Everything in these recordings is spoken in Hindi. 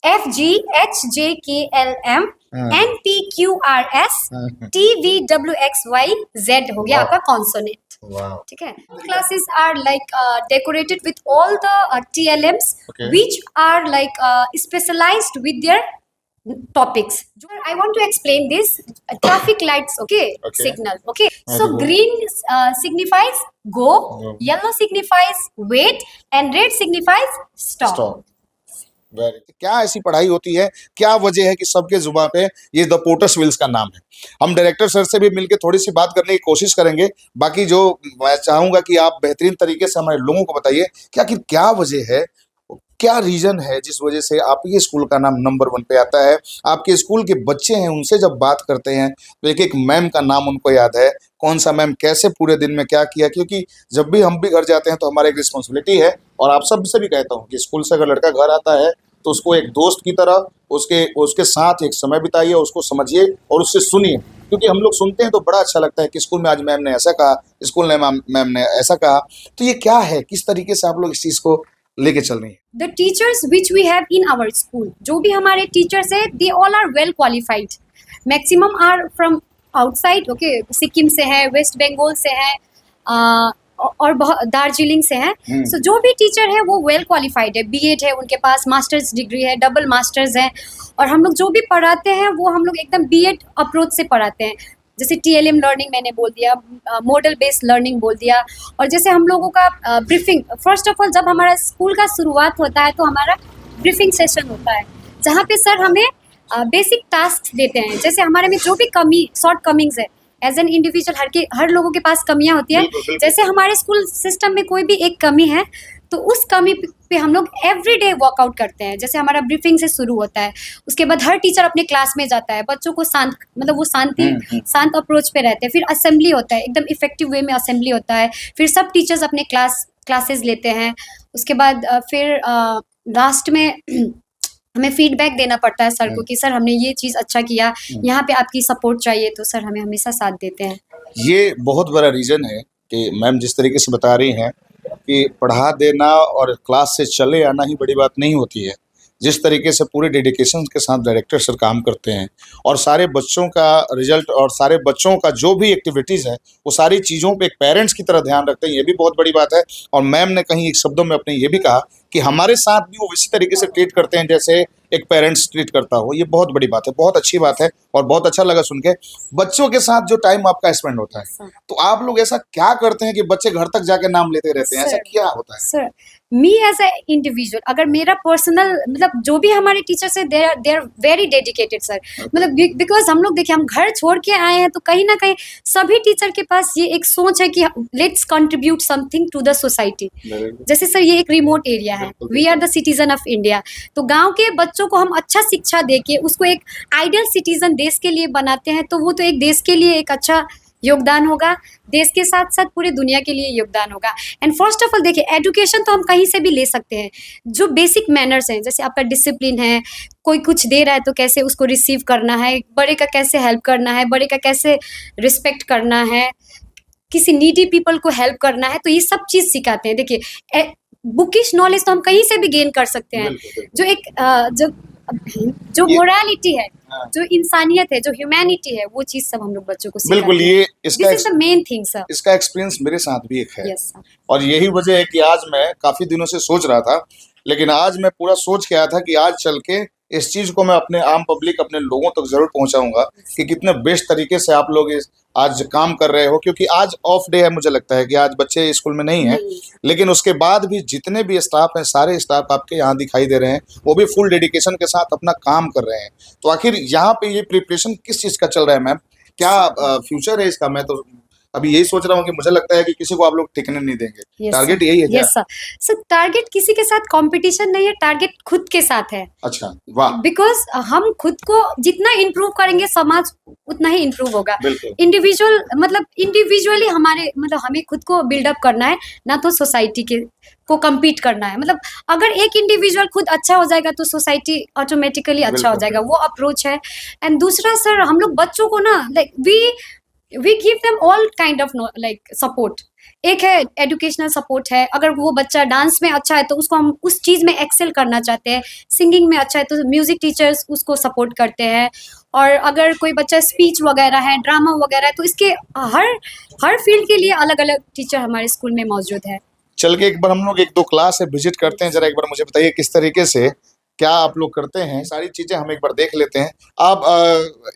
FGHJKLM हाँ, NPQRS हाँ, TVWXYZ हो गया वाह आपका कॉन्सोनेंट। वाह ठीक है, classes are like decorated with all the TLMs okay which are like specialized with their topics. I want to explain this traffic lights, okay, okay signal, okay. Very So good green signifies go, yellow signifies wait, and red signifies stop. Stop very क्या ऐसी पढ़ाई होती है क्या वजह है कि सबके जुबान पे ये द पोटर्स व्हील्स का नाम है हम डायरेक्टर सर से भी मिलकर थोड़ी सी बात करने की कोशिश करेंगे बाकी जो मैं चाहूंगा कि आप बेहतरीन तरीके से हमारे लोगों को बताइए कि आखिर क्या वजह है क्या रीजन है जिस वजह से आपके स्कूल का नाम नंबर 1 पे आता है आपके स्कूल के बच्चे हैं उनसे जब बात करते हैं तो एक एक मैम का नाम उनको याद है कौन सा मैम कैसे पूरे दिन में क्या किया क्योंकि जब भी हम भी घर जाते हैं तो हमारी एक रिस्पॉन्सिबिलिटी है और आप सबसे भी कहता हूँ कि स्कूल से अगर लड़का घर आता है तो उसको एक दोस्त की तरह उसके उसके साथ एक समय बिताइए उसको समझिए और उससे सुनिए क्योंकि हम लोग सुनते हैं तो बड़ा अच्छा लगता है कि स्कूल में आज मैम ने ऐसा कहा स्कूल ने मैम ने ऐसा कहा तो ये क्या है किस तरीके से आप लोग इस चीज को लेके चल रही हैं The teachers which we have in our school, जो भी हमारे teachers है, they all are well qualified. Maximum are from outside, okay, Sikkim से है, वेस्ट बंगाल से है, और दार्जिलिंग से है. So जो भी टीचर है वो वेल क्वालिफाइड है, बीएड है उनके पास, मास्टर्स डिग्री है, डबल मास्टर्स है, और हम लोग जो भी पढ़ाते हैं वो हम लोग एकदम बीएड अप्रोच से पढ़ाते हैं. जैसे टीएलएम लर्निंग मैंने बोल दिया, मॉडल बेस्ड लर्निंग बोल दिया, और जैसे हम लोगों का ब्रीफिंग, फर्स्ट ऑफ ऑल जब हमारा स्कूल का शुरुआत होता है तो हमारा ब्रीफिंग सेशन होता है जहाँ पे सर हमें बेसिक टास्क देते हैं. जैसे हमारे में जो भी कमी शॉर्ट कमिंग्स है एज एन इंडिविजुअल, हर लोगों के पास कमियां होती है. जैसे हमारे स्कूल सिस्टम में कोई भी एक कमी है तो उस कमी पे हम लोग एवरीडे वर्कआउट करते हैं. जैसे हमारा ब्रीफिंग से शुरू होता है, उसके बाद हर टीचर अपने क्लास में जाता है, बच्चों को शांत, मतलब वो शांत अप्रोच पे रहते हैं. फिर असेंबली होता है, एकदम इफेक्टिव वे में असेंबली होता है. फिर सब टीचर्स अपने क्लासेस लेते हैं. उसके बाद फिर लास्ट में हमें फीडबैक देना पड़ता है सर को कि सर हमने ये चीज़ अच्छा किया, यहाँ पे आपकी सपोर्ट चाहिए, तो सर हमें हमेशा साथ देते हैं. ये बहुत बड़ा रीजन है कि मैम जिस तरीके से बता रही हैं कि पढ़ा देना और क्लास से चले आना ही बड़ी बात नहीं होती है जिस तरीके से पूरे डेडिकेशन के साथ डायरेक्टर सर काम करते हैं और सारे बच्चों का रिजल्ट और सारे बच्चों का जो भी एक्टिविटीज़ है वो सारी चीज़ों पे एक पेरेंट्स की तरह ध्यान रखते हैं ये भी बहुत बड़ी बात है. और मैम ने कहीं एक शब्दों में अपने ये भी कहा कि हमारे साथ भी वो इसी तरीके से ट्रीट करते हैं जैसे एक पेरेंट्स ट्रीट करता हो. ये बहुत बड़ी बात है बहुत अच्छी बात है और बहुत अच्छा लगा सुन के. बच्चों के साथ जो टाइम आपका स्पेंड होता है तो आप लोग ऐसा क्या करते हैं कि बच्चे घर तक जाके नाम लेते रहते हैं ऐसा क्या होता है? Sir me as a individual, अगर मेरा पर्सनल, मतलब जो भी हमारे टीचर्स है they are very dedicated sir. मतलब बिकॉज हम लोग देखिए हम घर छोड़ के आए हैं तो कहीं ना कहीं सभी टीचर के पास ये एक सोच है कि let's contribute something to the society. जैसे सर ये एक रिमोट एरिया है, we are the citizen of India, तो गांव के बच्चों को हम अच्छा शिक्षा दे के उसको एक आइडियल सिटीजन देश के लिए बनाते हैं तो वो तो एक देश के लिए एक अच्छा योगदान होगा, देश के साथ साथ पूरी दुनिया के लिए योगदान होगा. एंड फर्स्ट ऑफ ऑल देखिए एजुकेशन तो हम कहीं से भी ले सकते हैं. जो बेसिक मैनर्स हैं, जैसे आपका डिसिप्लिन है, कोई कुछ दे रहा है तो कैसे उसको रिसीव करना है, बड़े का कैसे हेल्प करना है, बड़े का कैसे रिस्पेक्ट करना है, किसी नीडी पीपल को हेल्प करना है, तो ये सब चीज़ सिखाते हैं. देखिए बुकिश नॉलेज तो हम कहीं से भी गेन कर सकते हैं. जो एक जो मोरालिटी है, जो इंसानियत है, जो ह्यूमैनिटी है, वो चीज सब हम लोग बच्चों को सिखाते बिल्कुल हैं. ये इसका this is the main thing sir. इसका एक्सपीरियंस मेरे साथ भी एक है यस सर. और यही वजह है कि आज मैं काफी दिनों से सोच रहा था लेकिन आज मैं पूरा सोच के आया था कि आज चल के इस चीज को मैं अपने आम पब्लिक अपने लोगों तक जरूर पहुंचाऊंगा कि कितने बेस्ट तरीके से आप लोग आज काम कर रहे हो क्योंकि आज ऑफ डे है. मुझे लगता है कि आज बच्चे स्कूल में नहीं है लेकिन उसके बाद भी जितने भी स्टाफ हैं सारे स्टाफ आपके यहाँ दिखाई दे रहे हैं वो भी फुल डेडिकेशन के साथ अपना काम कर रहे हैं. तो आखिर यहाँ पे ये प्रिपरेशन किस चीज़ का चल रहा है मैम? क्या फ्यूचर है इसका? मैं तो अभी यही सोच रहा हूँ कि मुझे लगता है कि किसी को आप लोग टिकने नहीं देंगे. टारगेट यही है क्या? Yes sir. सर टारगेट किसी के साथ कंपटीशन नहीं है, टारगेट खुद के साथ है. अच्छा वाह. बिकॉज हम खुद को जितना इम्प्रूव करेंगे समाज उतना ही इम्प्रूव होगा. बिल्कुल इंडिविजुअली हमें खुद को बिल्डअप करना है, ना तो सोसाइटी के को कम्पीट करना है. मतलब अगर एक इंडिविजुअल खुद अच्छा हो जाएगा तो सोसाइटी ऑटोमेटिकली अच्छा हो जाएगा. वो अप्रोच है. एंड दूसरा सर हम लोग बच्चों को ना like we give them all kind of like support. एक है एजुकेशनल सपोर्ट है, अगर वो बच्चा डांस में अच्छा है तो उसको हम उस चीज़ में एक्सेल करना चाहते हैं, सिंगिंग में अच्छा है तो म्यूजिक टीचर्स उसको सपोर्ट करते हैं, और अगर कोई बच्चा स्पीच वगैरह है, ड्रामा वगैरह है, तो इसके हर हर फील्ड के लिए अलग अलग टीचर हमारे स्कूल में मौजूद है। चल के एक बार हम लोग 1-2 क्लास है विजिट करते हैं, जरा एक बार मुझे बताइए किस तरीके से क्या आप लोग करते हैं, सारी चीजें हम एक बार देख लेते हैं। आप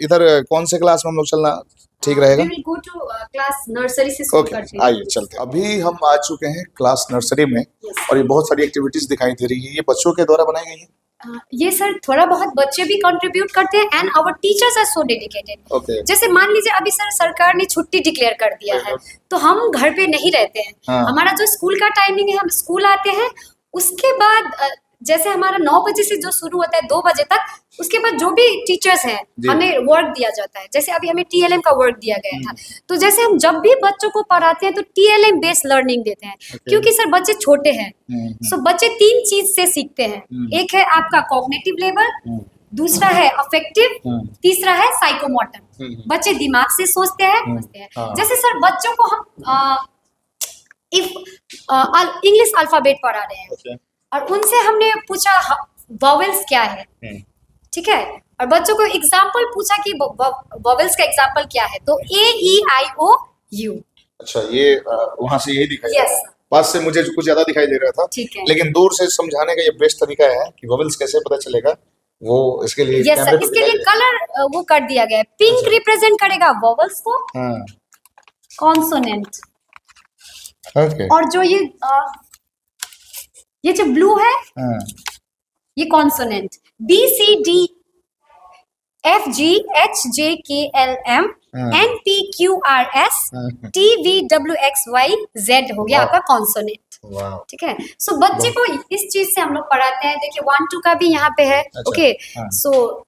इधर कौन से क्लास में हम लोग चलना ठीक रहेगा? We will go to class nursery से शुरू ओके, करते हैं। आइए चलते हैं। अभी हम आ चुके हैं क्लास नर्सरी में Yes. और ये बहुत सारी एक्टिविटीज दिखाई दे रही है, ये बच्चों के द्वारा बनाई गई है। ये सर थोड़ा बहुत बच्चे भी कंट्रीब्यूट करते हैं and our teachers are so dedicated. Okay. जैसे मान लीजिए अभी सर सरकार ने छुट्टी डिक्लेयर कर दिया है, तो हम घर पे नहीं रहते हैं। हाँ। हमारा जो स्कूल का टाइमिंग है, हम स्कूल आते हैं, उसके बाद जैसे हमारा 9 बजे से जो शुरू होता है 2 बजे तक, उसके बाद जो भी टीचर्स हैं जी। हमें वर्क दिया जाता है। जैसे अभी हमें TLM का वर्क दिया गया था, तो जैसे हम जब भी बच्चों को पढ़ाते हैं तो TLM बेस्ड लर्निंग देते हैं, क्योंकि सर बच्चे छोटे हैं। सो बच्चे 3 चीज से सीखते हैं, एक है आपका कॉग्निटिव लेवल, दूसरा है अफेक्टिव, तीसरा है साइकोमोटर। बच्चे दिमाग से सोचते हैं, समझते हैं। हाँ। जैसे सर बच्चों को हम इंग्लिश अल्फाबेट पढ़ा रहे हैं, ओके। और उनसे हमने पूछा वॉवेल्स क्या है, ठीक है, और बच्चों को एग्जाम्पल पूछा कि वॉवेल्स का एग्जाम्पल क्या है, तो AEIOU। अच्छा, ये वहां से यही दिखाई Yes. पास से मुझे कुछ ज्यादा दिखाई दे रहा था, ठीक है। लेकिन दूर से समझाने का ये बेस्ट तरीका है कि वोवेल्स कैसे पता चलेगा, वो इसके लिए यस कैमरे सर, पे इसके लिए दिखाई कलर वो कर दिया गया है। पिंक अच्छा। रिप्रेजेंट करेगा वॉवेल्स को, दे। हाँ, कॉन्सोनेंट, ओके। और जो ये जो ब्लू है हाँ, ये कॉन्सोनेंट, BCDFGHJKLM हाँ। NPQRS हाँ। TVWXYZ हो गया वाह। आपका कॉन्सोनेंट, वाह। ठीक है। सो बच्चे को इस चीज से हम लोग पढ़ाते हैं। देखिए 1 2 का भी यहाँ पे है, अच्छा, ओके। हाँ। सो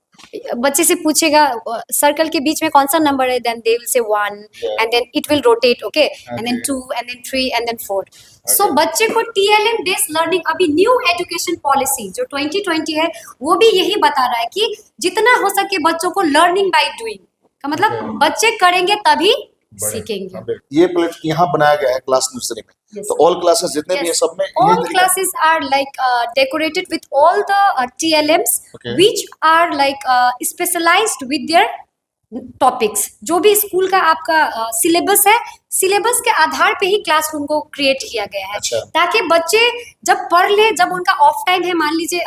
बच्चे से पूछेगा सर्कल के बीच में कौन सा नंबर है, then they will say 1 Yeah. And then it will rotate, okay, and then Okay. 2 and then 3 and then 4। So Okay. बच्चे को TLM बेस्ड लर्निंग, अभी न्यू एजुकेशन पॉलिसी जो 2020 है वो भी यही बता रहा है कि जितना हो सके बच्चों को लर्निंग बाय डूइंग का मतलब Okay. बच्चे करेंगे तभी बड़े। सीखेंगे। हाँ, ये प्लेट यहाँ बनाया गया है क्लास नर्सरी में, Yes, तो sir. ऑल क्लासेस जितने भी हैं Yes. सब में All यही तरीका- classes are like decorated with all the TLMs, Okay. which are like specialized with their topics. जो भी स्कूल का आपका सिलेबस है, सिलेबस के आधार पे ही क्लासरूम को क्रिएट किया गया है, अच्छा। ताकि बच्चे जब पढ़ ले, जब उनका ऑफ टाइम है, मान लीजिए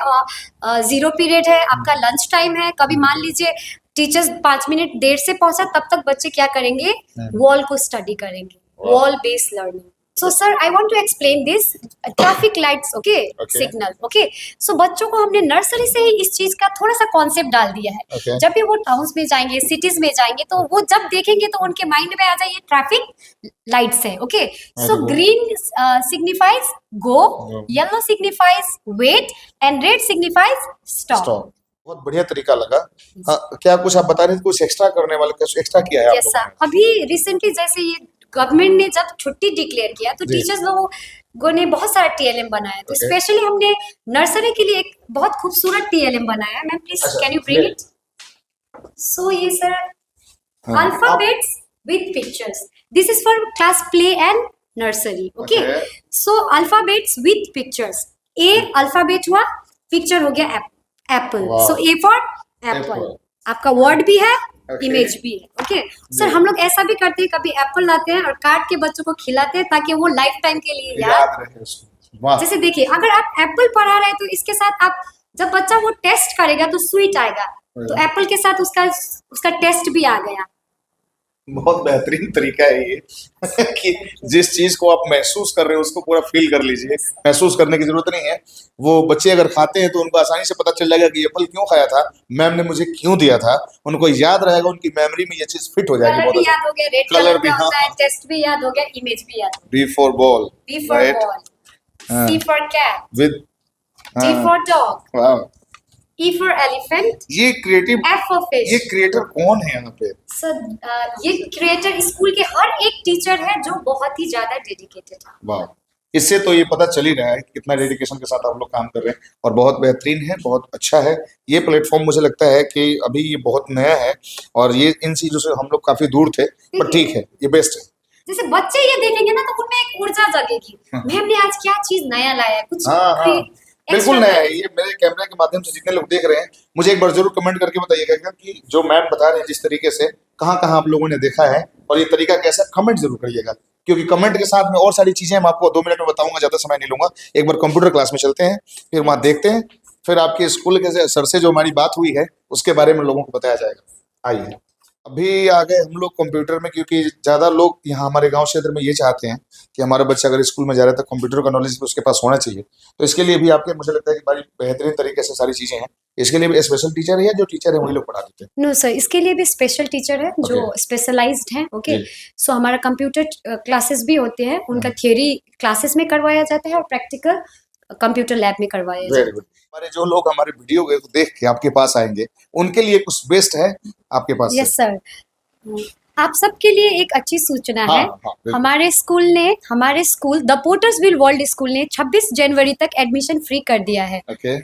0 पीरियड है, आपका लंच टाइम है, कभी मान लीजिए टीचर्स 5 मिनट देर से पहुंचा, तब तक बच्चे क्या करेंगे, वॉल को स्टडी करेंगे, wall based learning. So sir I want to explain this traffic lights, okay, Okay. Signal, okay. So बच्चों को हमने नर्सरी से ही इस चीज का थोड़ा सा कॉन्सेप्ट डाल दिया है। Okay. जब भी वो टाउन्स में जाएंगे, सिटीज में जाएंगे, तो वो जब देखेंगे तो उनके माइंड में आ जाए ट्रैफिक लाइट्स है, okay. So good. Green signifies go, Go. Yellow signifies wait, and red signifies stop. Stop. बहुत बढ़िया तरीका लगा। हाँ, क्या कुछ आप बता रहे थे, कुछ एक्स्ट्रा करने वाले, कुछ एक्स्ट्रा किया है आप यस लोगों सर, अभी रिसेंटली जैसे ये गवर्नमेंट ने जब छुट्टी डिक्लेयर किया, तो जी। टीचर्स लोगों ने बहुत सारा TLM बनाया, तो Okay. स्पेशली हमने नर्सरी के लिए एक बहुत खूबसूरत TLM बनाया है। मैम प्लीज अच्छा, कैन यू ब्रिंग ले। इट। सो ये सर हाँ, alphabets with pictures, this is for class play and nursery, okay. Okay. So alphabets with pictures, A alphabet हुआ, पिक्चर हो गया Apple, Wow. So A for Apple, Apple. आपका वर्ड भी है, Okay. इमेज भी है, ओके। सर जी। हम लोग ऐसा भी करते हैं, कभी एप्पल लाते हैं और काट के बच्चों को खिलाते हैं, ताकि वो लाइफ टाइम के लिए याद। याद रहे उसको। वाह। जैसे देखिए, अगर आप एप्पल पढ़ा रहे हैं तो इसके साथ आप जब बच्चा वो टेस्ट करेगा तो स्वीट आएगा, तो एप्पल के साथ उसका टेस्ट भी आ गया। बहुत बेहतरीन तरीका है ये कि जिस चीज को आप महसूस कर रहे हो उसको पूरा फील कर लीजिए। महसूस करने की जरूरत नहीं है, वो बच्चे अगर खाते हैं तो उनको आसानी से पता चल जाएगा कि एप्पल क्यों खाया था, मैम ने मुझे क्यों दिया था, उनको याद रहेगा, उनकी मेमोरी में ये चीज फिट हो जाएगी। कलर भी बहुत याद हो गया, रेड कलर कलर भी, का हाँ, होता है, हाँ। टेस्ट भी याद हो गया, इमेज भी याद हो बी फॉर बॉल, गया। B for ball, C for cat, with D for dog, वाह। E for elephant, ये क्रिएटिव, F for fish। ये क्रिएटर कौन है यहाँ पे? सर ये क्रिएटर स्कूल के हर एक टीचर है जो बहुत ही ज्यादा डेडिकेटेड है। वाह, इससे तो ये पता चल ही रहा है कि कितना डेडिकेशन के साथ आप लोग काम कर रहे हैं, और बहुत बेहतरीन है, बहुत अच्छा है। ये प्लेटफॉर्म मुझे लगता है कि अभी ये बहुत नया है और ये इन चीजों से हम लोग काफी दूर थे, पर ठीक है, ये बेस्ट है। जैसे बच्चे ये देखेंगे ना तो उनमें एक ऊर्जा जगेगी, मैम ने आज क्या चीज नया लाया है, कुछ हाँ हाँ बिल्कुल extra नया है। ये मेरे कैमरे के माध्यम से जितने लोग देख रहे हैं, मुझे एक बार जरूर कमेंट करके बताइएगा कि जो मैम बता रहे हैं जिस तरीके से, कहाँ कहाँ आप लोगों ने देखा है और ये तरीका कैसा है, कमेंट जरूर करिएगा। क्योंकि कमेंट के साथ में और सारी चीजें मैं आपको 2 मिनट में बताऊंगा, ज्यादा समय नहीं लूंगा। एक बार कंप्यूटर क्लास में चलते हैं, फिर वहां देखते हैं, फिर आपके स्कूल के सर से जो हमारी बात हुई है उसके बारे में लोगों को बताया जाएगा। आइए, अभी आ गए हम लोग कंप्यूटर में, क्योंकि ज्यादा लोग यहाँ हमारे गांव क्षेत्र में ये चाहते हैं कि हमारा बच्चा अगर स्कूल में जा रहा है तो कंप्यूटर का नॉलेज भी उसके पास होना चाहिए। तो इसके लिए भी आपके, मुझे लगता है कि बड़ी बेहतरीन तरीके से सारी चीजें हैं। इसके लिए भी स्पेशल टीचर है या जो टीचर है वही लोग पढ़ा देते हैं? नो सर, इसके लिए भी स्पेशल टीचर है जो Okay. स्पेशलाइज्ड हैं। ओके, जी। सो हमारा कंप्यूटर क्लासेस भी होते हैं, उनका थियोरी क्लासेस में करवाया जाता है और प्रैक्टिकल कंप्यूटर लैब में करवाया जाता है। Very good. हमारे जो लोग हमारे वीडियो को देख के आपके पास आएंगे, उनके लिए कुछ बेस्ट है आपके पास से? यस सर, आप सबके लिए एक अच्छी सूचना हाँ है। हाँ बिल्कुल। हमारे स्कूल द पोर्टर्सविल वर्ल्ड स्कूल ने 26 जनवरी तक एडमिशन फ्री कर दिया है। ओके,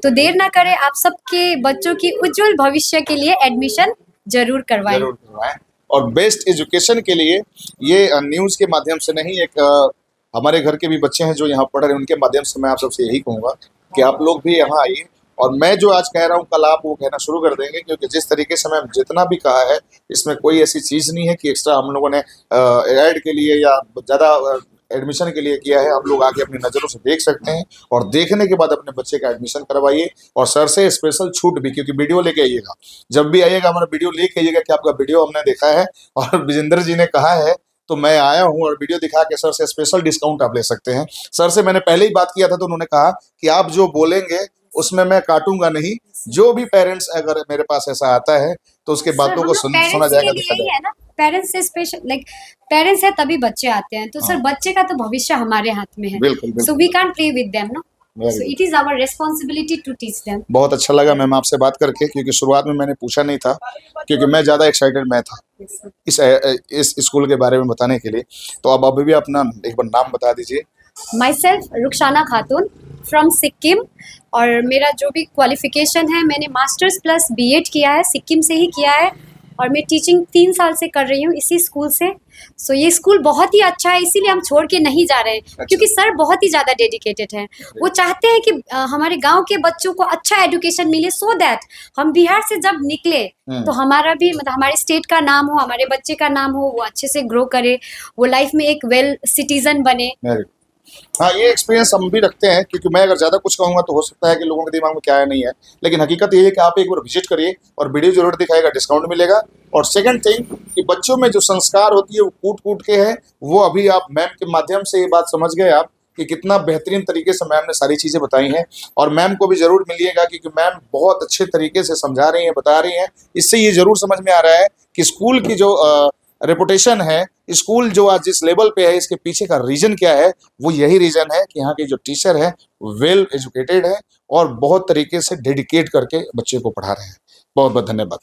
तो देर ना करें, आप सबके बच्चों की उज्जवल भविष्य के लिए एडमिशन जरूर करवाएं। जरूर करवाएं। और बेस्ट एजुकेशन के लिए ये न्यूज़ के माध्यम से नहीं, एक हमारे घर के भी बच्चे हैं जो यहाँ पढ़ रहे हैं, उनके माध्यम से मैं आप सबसे यही कहूँगा कि आप लोग भी यहाँ आइए। और मैं जो आज कह रहा हूँ कल आप वो कहना शुरू कर देंगे, क्योंकि जिस तरीके से मैं जितना भी कहा है, इसमें कोई ऐसी चीज़ नहीं है कि एक्स्ट्रा हम लोगों ने ऐड के लिए या ज़्यादा एडमिशन के लिए किया है। आप लोग आके अपनी नज़रों से देख सकते हैं और देखने के बाद अपने बच्चे का एडमिशन करवाइए। और सर से स्पेशल छूट भी, क्योंकि वीडियो लेके आइएगा, जब भी आइएगा हमारा वीडियो लेके आइएगा कि आपका वीडियो हमने देखा है और विजेंद्र जी ने कहा है तो मैं आया हूँ, और वीडियो दिखा के सर से स्पेशल डिस्काउंट आप ले सकते हैं। सर से मैंने पहले ही बात किया था तो उन्होंने कहा कि आप जो बोलेंगे उसमें मैं काटूंगा नहीं। जो भी पेरेंट्स अगर मेरे पास ऐसा आता है तो उसके बातों को सुना पेरेंट्स जाएगा, के देखा लिए ही जाएगा। है ना, पेरेंट्स से स्पेशल लाइक पेरेंट्स है तभी बच्चे आते हैं, तो सर हाँ। बच्चे का तो भविष्य हमारे हाथ में है। बिल्कुल सो बिल्कुल। We can't play with them no, Very so good. It is our responsibility to teach them. बहुत अच्छा लगा मैम आपसे बात करके, क्योंकि शुरुआत में मैंने पूछा नहीं था, क्योंकि मैं ज़्यादा एक्साइटेड मैं था इस स्कूल के बारे में बताने के लिए। तो अब अभी भी अपना एक बार नाम बता दीजिए। My self Rukhsana Khatoon from Sikkim, और मेरा जो भी क्वालिफिकेशन है, मैंने मास्टर्स प्लस बीएड किया है, सिक्किम से ही किया है, और मैं टीचिंग 3 साल से कर रही हूँ इसी स्कूल से। सो ये स्कूल बहुत ही अच्छा है, इसीलिए हम छोड़ के नहीं जा रहे हैं, क्योंकि सर बहुत ही ज़्यादा डेडिकेटेड हैं। वो चाहते हैं कि हमारे गांव के बच्चों को अच्छा एजुकेशन मिले, सो दैट हम बिहार से जब निकले तो हमारा भी मतलब हमारे स्टेट का नाम हो, हमारे बच्चे का नाम हो, वो अच्छे से ग्रो करे, वो लाइफ में एक वेल सिटीजन बने। हाँ, ये एक्सपीरियंस हम भी रखते हैं, क्योंकि मैं अगर ज़्यादा कुछ कहूँगा तो हो सकता है कि लोगों के दिमाग में क्या है नहीं है, लेकिन हकीकत ये है कि आप एक बार विजिट करिए और वीडियो जरूर दिखाएगा, डिस्काउंट मिलेगा। और सेकंड थिंग कि बच्चों में जो संस्कार होती है वो कूट कूट के है, वो अभी आप मैम के माध्यम से ये बात समझ गए आप कि कितना बेहतरीन तरीके से मैम ने सारी चीज़ें बताई हैं। और मैम को भी ज़रूर मिलिएगा, क्योंकि मैम बहुत अच्छे तरीके से समझा रही हैं, बता रही हैं। इससे ये ज़रूर समझ में आ रहा है कि स्कूल की जो रेपुटेशन है, स्कूल जो आज जिस लेवल पे है, इसके पीछे का रीजन क्या है, वो यही रीजन है कि यहाँ के जो टीचर है वेल एजुकेटेड है और बहुत तरीके से डेडिकेट करके बच्चे को पढ़ा रहे हैं। बहुत बहुत धन्यवाद।